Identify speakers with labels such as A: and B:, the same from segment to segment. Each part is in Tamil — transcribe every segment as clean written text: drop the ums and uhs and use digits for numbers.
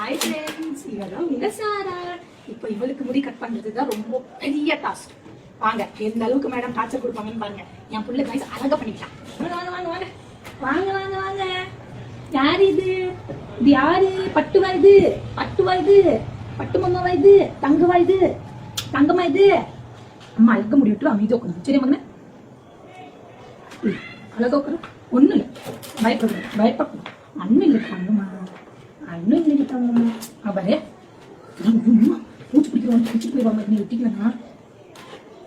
A: ஹாய் ஃப்ரெண்ட்ஸ், இவதான் உங்க சாரா. இப்போ இவளுக்கு முடி கட் பண்றதுதான் ரொம்ப பெரிய டாஸ்க். வாங்க, எந்த அளவுக்கு மேடம் டார்ச்சர் கொடுப்பாங்கன்னு பாருங்க. என் புள்ள கைஸ் அழகா பண்ணிக்கலாம். வாங்க வாங்க வாங்க வாங்க வாங்க வாங்க வாங்க. யாரு இது? இது யாரு? பட்டுவா இது? பட்டுவா இது? பட்டு மம்மாவா இது? தங்கவா இது? தங்கமா இது? அம்மா அழக முடி விட்டு அமைதி உட்காந்து. சரி மகனே, அழகா உட்காரு. ஒண்ணு இல்லை, பயப்படணும் பயப்படணும். அண்ணன் இல்லை தங்கம்மா, அண்ணன் இல்லை தங்கம்மா. அவரே பூச்சி பிடிக்கிறோம், பூச்சி போயிடுவாங்க. நீ வெட்டிக்கலன்னா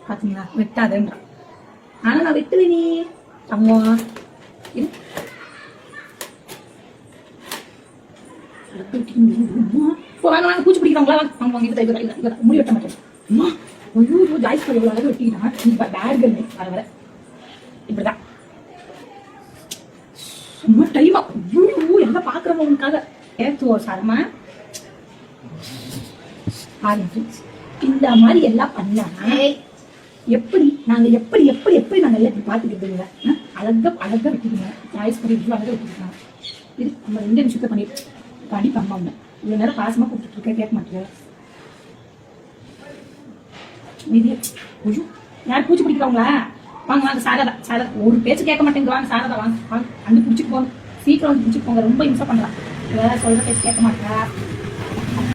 A: பாத்தீங்களா, வெட்டாதேன்றான். ஆனா நான் வெட்டுவேன். நீ தங்கம் இது வாங்க வாங்க. பூச்சி பிடிக்கிறாங்களா? வாங்க வாங்க. இது முடி வெட்ட மாட்டேன். அம்மா ஐயோ, ஜாய்ஸ் போய் எவ்வளோ அழகாக வெட்டிக்கிட்டான். நீ பேட் கல் வர வர இப்படிதான் சும்மா டைமா. ஐயோ, எல்லாம் பாக்குறவங்க உனக்காக ஏத்துவோ சாரமா. இந்த மாதிரி எல்லாம் பண்ணா எப்படி நாங்க எப்படி எப்படி எப்படி நாங்க எல்லாம் இப்படி பாத்துக்கிட்டு அழகா அழகா வெட்டிக்கோங்க. ஜாய்ஸ் பண்ணி இவ்வளவு அழகா வெட்டிக்கலாம். இது நம்ம 2 நிமிஷத்தை பண்ணிட்டு படிப்பு அம்மா உண்டு. இவ்வளவு நேரம் பாசமா கூப்பிட்டு இருக்க, கேட்க மாட்டேங்க. யார் பூச்சி பிடிக்கிறவங்களா? வாங்க வாங்க. சாரதா சாரதா ஒரு பேச்சு கேட்க மாட்டேங்க. வாங்க சாரதா, வாங்க வாங்க. அண்ணு பிடிச்சிட்டு போங்க. சீக்கிரம் வந்து பிடிச்சிட்டு போங்க. ரொம்ப இம்சை பண்ணலாம். சொல்ற பேச்சு கேட்க மாட்டா.